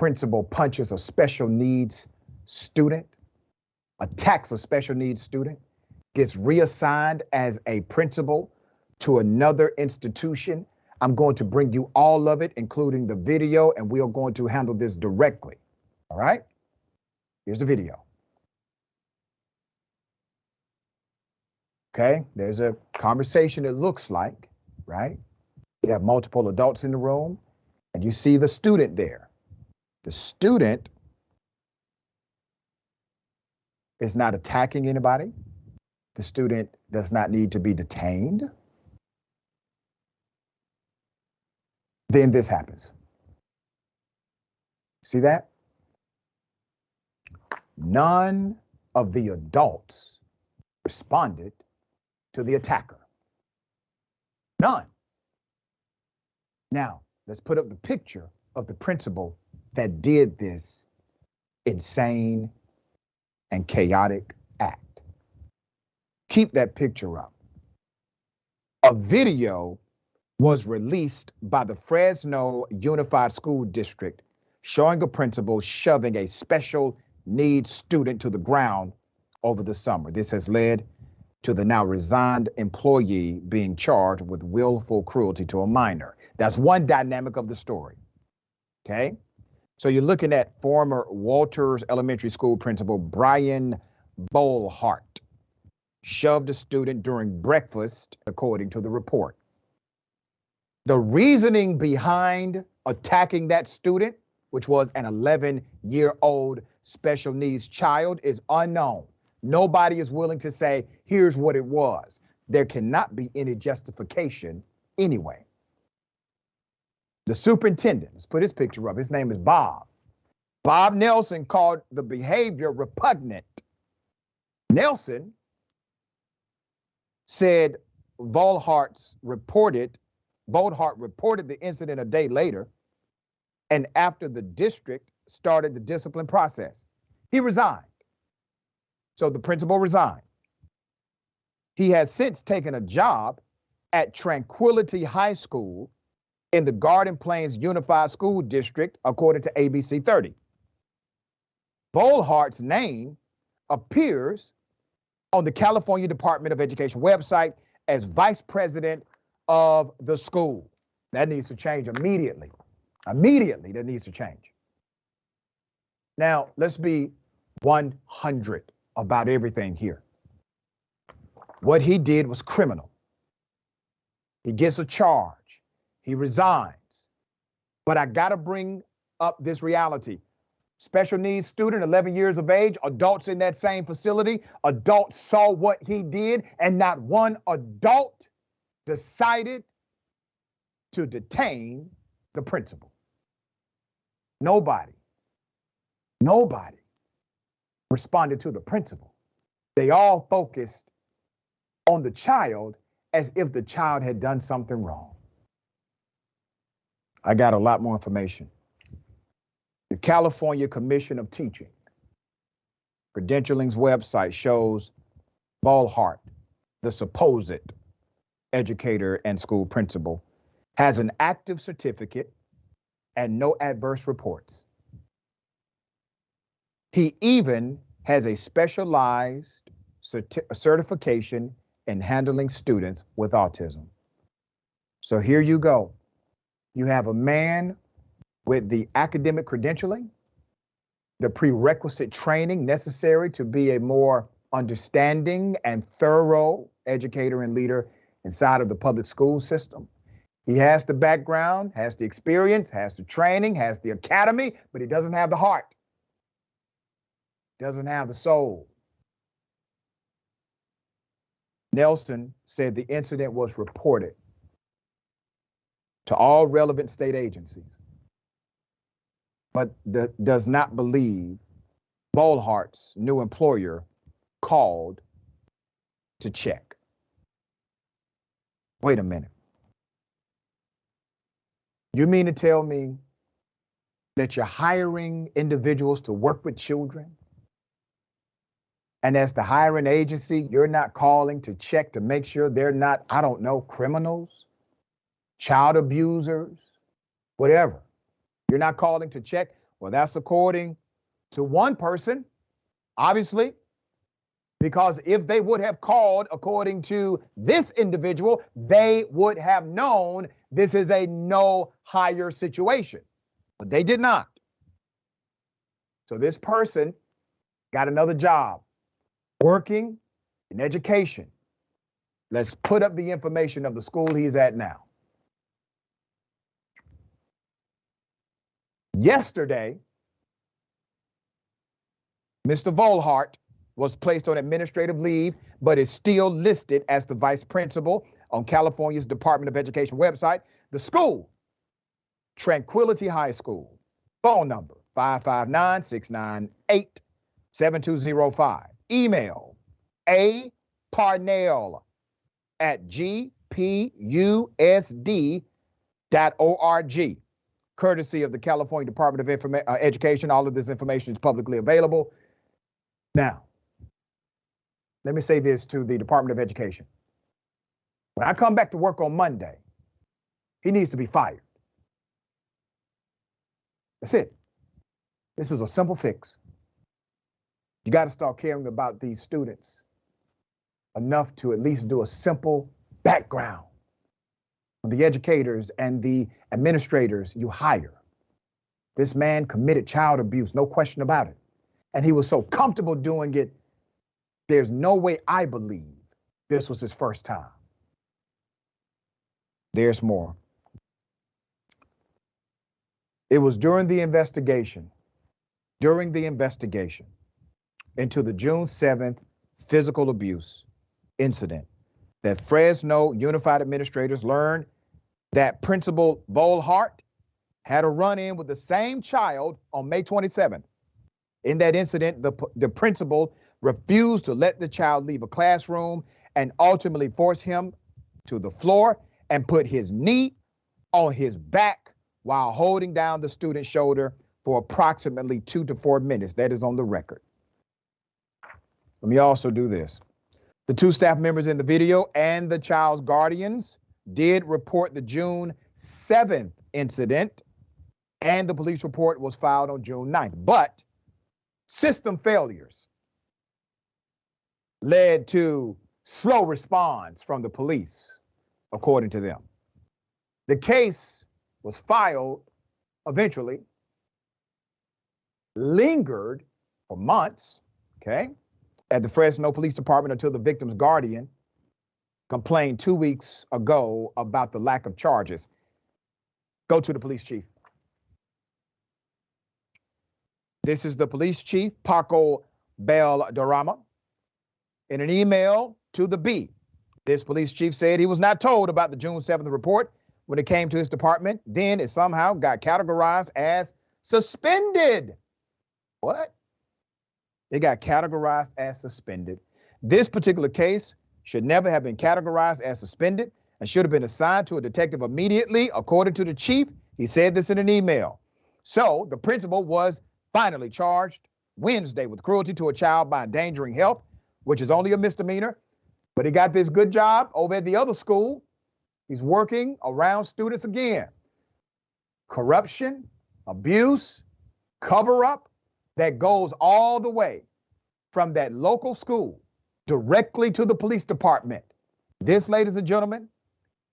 principal punches a special needs student, attacks a special needs student, gets reassigned as a principal to another institution. I'm going to bring you all of it, including the video, and we are going to handle this directly. All right? Here's the video. Okay, there's a conversation, it looks like, right? You have multiple adults in the room, and you see the student there. The student is not attacking anybody. The student does not need to be detained. Then this happens. See that? None of the adults responded to the attacker. None. Now, let's put up the picture of the principal that did this insane and chaotic act. Keep that picture up. A video was released by the Fresno Unified School District showing a principal shoving a special needs student to the ground over the summer. This has led to the now resigned employee being charged with willful cruelty to a minor. That's one dynamic of the story, okay? So you're looking at former Wolters Elementary School principal Brian Vollhardt shoved a student during breakfast, according to the report. The reasoning behind attacking that student, which was an 11-year-old special needs child, is unknown. Nobody is willing to say, here's what it was. There cannot be any justification anyway. The superintendent, let's put his picture up. His name is Bob. Bob Nelson called the behavior repugnant. Nelson said Vollhardt reported the incident a day later, and after the district started the discipline process, he resigned. So the principal resigned. He has since taken a job at Tranquility High School in the Garden Plains Unified School District, according to ABC 30. Vollhardt's name appears on the California Department of Education website as vice president of the school. That needs to change immediately. Immediately, that needs to change. Now, let's be 100 about everything here. What he did was criminal. He gets a charge. He resigns. But I gotta bring up this reality. Special needs student, 11 years of age, adults in that same facility, adults saw what he did, and not one adult decided to detain the principal. Nobody responded to the principal. They all focused on the child as if the child had done something wrong. I got a lot more information. The California Commission of Teaching Credentialing's website shows Vollhardt, the supposed educator and school principal, has an active certificate and no adverse reports. He even has a specialized certification in handling students with autism. So here you go. You have a man with the academic credentialing, the prerequisite training necessary to be a more understanding and thorough educator and leader inside of the public school system. He has the background, has the experience, has the training, has the academy, but he doesn't have the heart. Doesn't have the soul. Nelson said the incident was reported to all relevant state agencies, but does not believe Vollhardt's new employer called to check. Wait a minute. You mean to tell me that you're hiring individuals to work with children, and as the hiring agency, you're not calling to check to make sure they're not, I don't know, criminals, child abusers, whatever? You're not calling to check? Well, that's according to one person, obviously, because if they would have called according to this individual, they would have known this is a no hire situation, but they did not. So this person got another job working in education. Let's put up the information of the school he's at now. Yesterday, Mr. Vollhardt was placed on administrative leave, but is still listed as the vice principal on California's Department of Education website. The school, Tranquility High School. Phone number, 559-698-7205. Email, aparnell@gpusd.org. Courtesy of the California Department of Education. All of this information is publicly available. Now, let me say this to the Department of Education. When I come back to work on Monday, he needs to be fired. That's it. This is a simple fix. You got to start caring about these students enough to at least do a simple background on the educators and the administrators you hire. This man committed child abuse, no question about it. And he was so comfortable doing it, there's no way I believe this was his first time. There's more. It was during the investigation into the June 7th physical abuse incident that Fresno Unified administrators learned that Principal Vollhardt had a run-in with the same child on May 27th. In that incident, the principal refused to let the child leave a classroom and ultimately forced him to the floor and put his knee on his back while holding down the student's shoulder for approximately 2 to 4 minutes. That is on the record. Let me also do this. The 2 staff members in the video and the child's guardians did report the June 7th incident, and the police report was filed on June 9th. But system failures led to slow response from the police, according to them. The case was filed eventually, lingered for months, okay, at the Fresno Police Department until the victim's guardian complained 2 weeks ago about the lack of charges. Go to the police chief. This is the police chief, Paco Beldarama. In an email to the B, this police chief said he was not told about the June 7th report when it came to his department. Then it somehow got categorized as suspended. What? It got categorized as suspended. This particular case should never have been categorized as suspended and should have been assigned to a detective immediately, according to the chief. He said this in an email. So the principal was finally charged Wednesday with cruelty to a child by endangering health, which is only a misdemeanor. But he got this good job over at the other school. He's working around students again. Corruption, abuse, cover-up that goes all the way from that local school directly to the police department. This, ladies and gentlemen,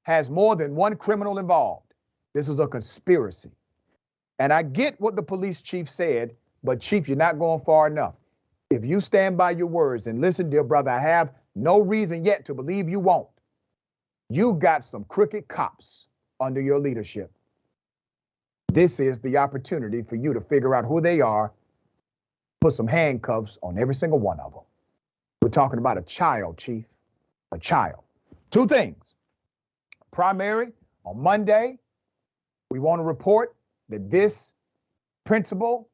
has more than one criminal involved. This is a conspiracy. And I get what the police chief said, but chief, you're not going far enough. If you stand by your words and listen, dear brother, I have no reason yet to believe you won't. You got some crooked cops under your leadership. This is the opportunity for you to figure out who they are, put some handcuffs on every single one of them. We're talking about a child, chief, a child. 2 things. Primary, on Monday, we want to report that this principal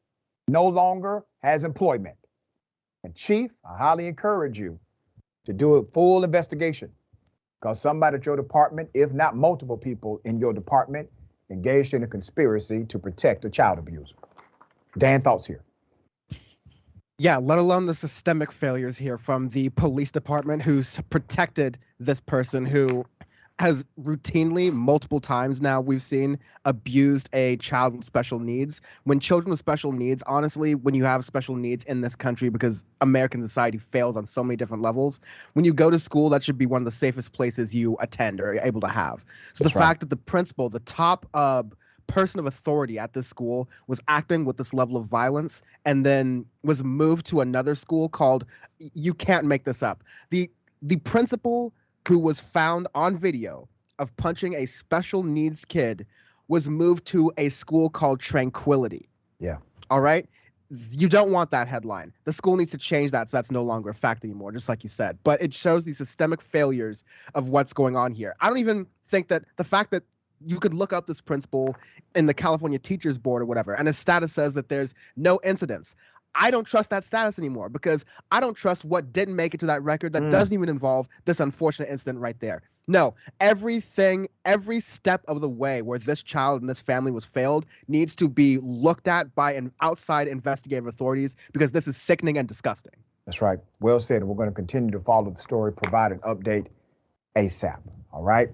no longer has employment. And chief, I highly encourage you to do a full investigation, because somebody at your department, if not multiple people in your department, engaged in a conspiracy to protect a child abuser. Dan, thoughts here? Yeah, let alone the systemic failures here from the police department who's protected this person who has routinely, multiple times now, we've seen, abused a child with special needs. When children with special needs, honestly, when you have special needs in this country, because American society fails on so many different levels, when you go to school, that should be one of the safest places you attend or are able to have. So That's the right. fact that the principal, the top person of authority at this school, was acting with this level of violence and then was moved to another school called, you can't make this up. The principal who was found on video of punching a special needs kid was moved to a school called Tranquility. Yeah. All right. You don't want that headline. The school needs to change that so that's no longer a fact anymore, just like you said. But it shows the systemic failures of what's going on here. I don't even think that the fact that you could look up this principal in the California Teachers Board or whatever, and his status says that there's no incidents. I don't trust that status anymore because I don't trust what didn't make it to that record that doesn't even involve this unfortunate incident right there. No, everything, every step of the way where this child and this family was failed needs to be looked at by an outside investigative authorities because this is sickening and disgusting. That's right. Well said. And we're going to continue to follow the story, provide an update ASAP. All right.